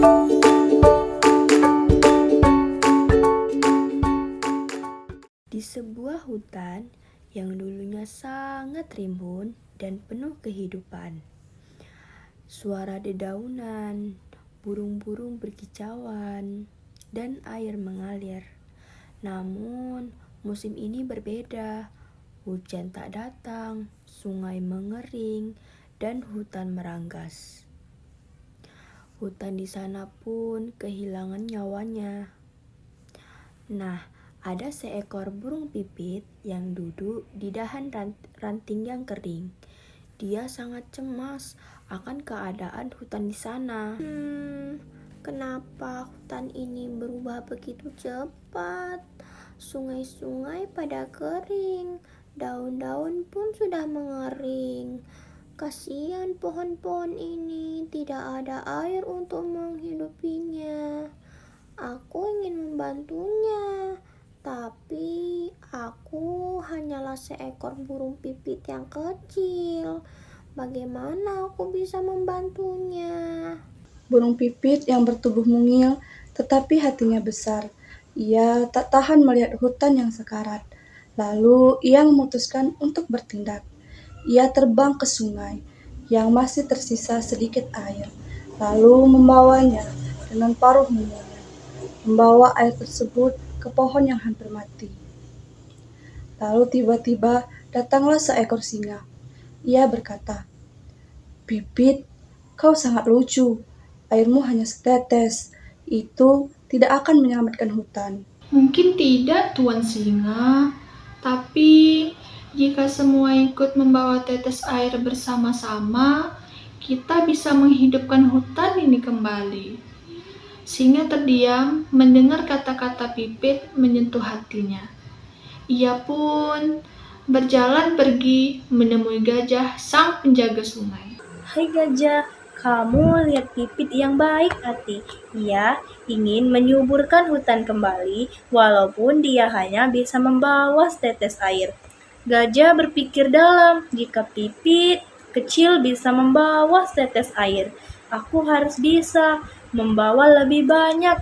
Di sebuah hutan yang dulunya sangat rimbun dan penuh kehidupan, suara dedaunan, burung-burung berkicauan, dan air mengalir. Namun, musim ini berbeda. Hujan tak datang, sungai mengering, dan hutan meranggas. Hutan di sana pun kehilangan nyawanya. Nah, ada seekor burung pipit yang duduk di dahan ranting yang kering. Dia sangat cemas akan keadaan hutan di sana. Kenapa hutan ini berubah begitu cepat? Sungai-sungai pada kering, daun-daun pun sudah mengering. Kasihan pohon-pohon ini, tidak ada air untuk menghidupinya. Aku ingin membantunya, tapi aku hanyalah seekor burung pipit yang kecil. Bagaimana aku bisa membantunya? Burung pipit yang bertubuh mungil, tetapi hatinya besar. Ia tak tahan melihat hutan yang sekarat. Lalu ia memutuskan untuk bertindak. Ia terbang ke sungai yang masih tersisa sedikit air, lalu membawanya dengan paruh mulutnya, membawa air tersebut ke pohon yang hampir mati. Lalu tiba-tiba datanglah seekor singa. Ia berkata, "Pipit, kau sangat lucu. Airmu hanya setetes. Itu tidak akan menyelamatkan hutan." Mungkin tidak, Tuan Singa, tapi jika semua ikut membawa tetes air bersama-sama, kita bisa menghidupkan hutan ini kembali. Singa terdiam mendengar kata-kata Pipit menyentuh hatinya. Ia pun berjalan pergi menemui gajah sang penjaga sungai. Hai gajah, kamu lihat Pipit yang baik hati. Ia ingin menyuburkan hutan kembali, walaupun dia hanya bisa membawa setetes air. Gajah berpikir dalam, jika Pipit kecil bisa membawa setetes air, aku harus bisa membawa lebih banyak.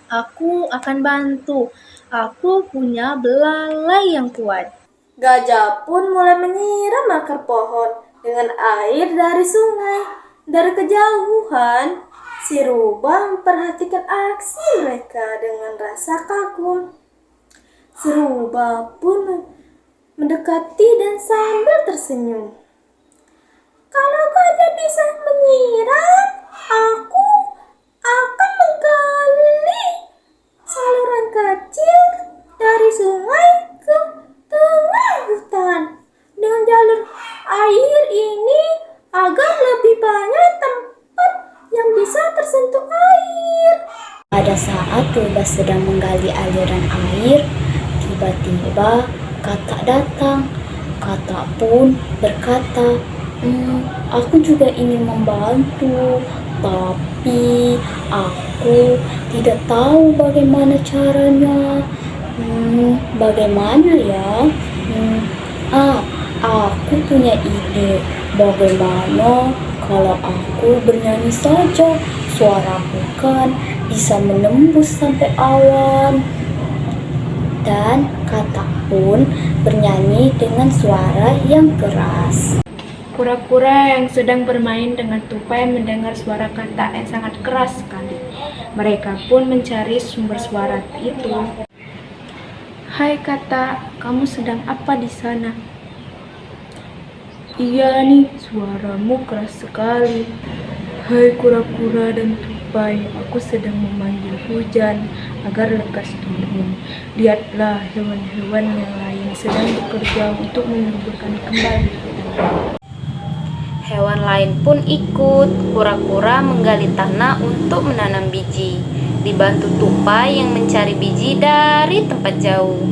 Aku akan bantu. Aku punya belalai yang kuat. Gajah pun mulai menyiram akar pohon dengan air dari sungai. Dari kejauhan, si rubah memperhatikan aksi mereka dengan rasa kagum. Si rubah pun mendekati dan sambil tersenyum. Kalau gajah bisa menyiram, aku akan menggali saluran kecil dari sungai ke tengah hutan dengan jalur air ini agar lebih banyak tempat yang bisa tersentuh air. Pada saat Rubah sedang menggali aliran air, tiba-tiba Katak datang. Katak pun berkata, aku juga ingin membantu, tapi aku tidak tahu bagaimana caranya. Bagaimana ya? Aku punya ide. Bagaimana kalau aku bernyanyi saja? Suaraku kan bisa menembus sampai awan. Dan Katak pun bernyanyi dengan suara yang keras. Kura-kura yang sedang bermain dengan tupai mendengar suara Katak yang sangat keras sekali. Mereka pun mencari sumber suara itu. Hai Katak, kamu sedang apa di sana? Iya nih, suaramu keras sekali. Hai kura-kura dan tupai, aku sedang memanggil hujan agar lekas turun. Lihatlah hewan-hewan yang lain sedang bekerja untuk menyuburkan kembali. Hewan lain pun ikut. Kura-kura menggali tanah untuk menanam biji, dibantu tupai yang mencari biji dari tempat jauh.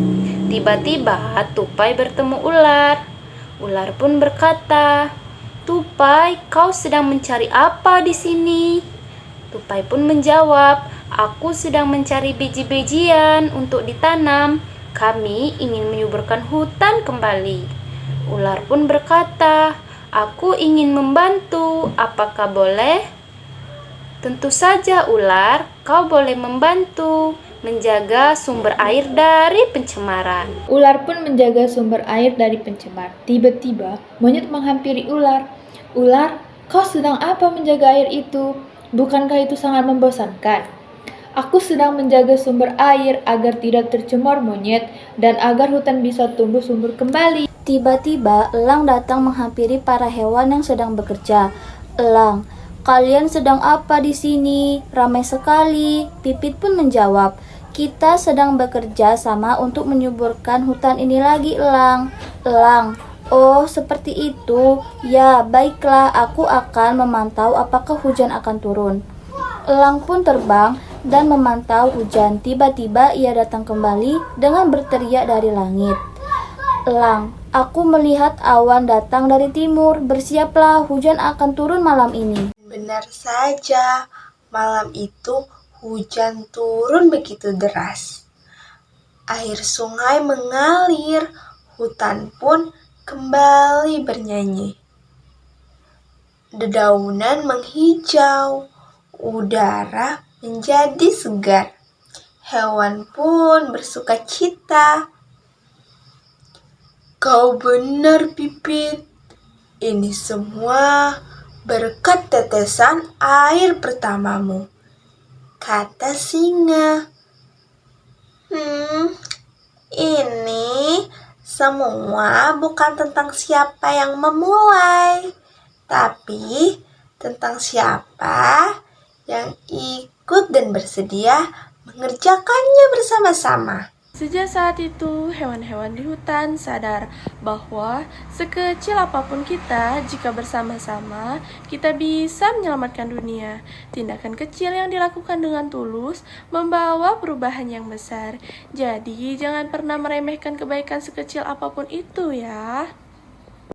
Tiba-tiba tupai bertemu ular. Ular pun berkata, "Tupai, kau sedang mencari apa di sini?" Tupai pun menjawab, "Aku sedang mencari biji-bijian untuk ditanam. Kami ingin menyuburkan hutan kembali." Ular pun berkata, "Aku ingin membantu, apakah boleh?" Tentu saja ular, kau boleh membantu menjaga sumber air dari pencemaran. Ular pun menjaga sumber air dari pencemar. Tiba-tiba, monyet menghampiri ular. Ular, kau sedang apa menjaga air itu? Bukankah itu sangat membosankan? Aku sedang menjaga sumber air agar tidak tercemar monyet dan agar hutan bisa tumbuh subur kembali. Tiba-tiba, elang datang menghampiri para hewan yang sedang bekerja. Elang, kalian sedang apa di sini? Ramai sekali. Pipit pun menjawab, kita sedang bekerja sama untuk menyuburkan hutan ini lagi, elang. Elang, oh seperti itu. Ya, baiklah, aku akan memantau apakah hujan akan turun. Elang pun terbang dan memantau hujan. Tiba-tiba ia datang kembali dengan berteriak dari langit. Elang, aku melihat awan datang dari timur. Bersiaplah, hujan akan turun malam ini. Benar saja, malam itu hujan turun begitu deras. Air sungai mengalir, hutan pun kembali bernyanyi. Dedaunan menghijau, udara menjadi segar. Hewan pun bersuka cita. Kau benar, Pipit. Ini semua berkat tetesan air pertamamu, kata singa. Ini semua bukan tentang siapa yang memulai, tapi tentang siapa yang ikut dan bersedia mengerjakannya bersama-sama. Sejak saat itu, hewan-hewan di hutan sadar bahwa sekecil apapun kita, jika bersama-sama, kita bisa menyelamatkan dunia. Tindakan kecil yang dilakukan dengan tulus membawa perubahan yang besar. Jadi, jangan pernah meremehkan kebaikan sekecil apapun itu ya.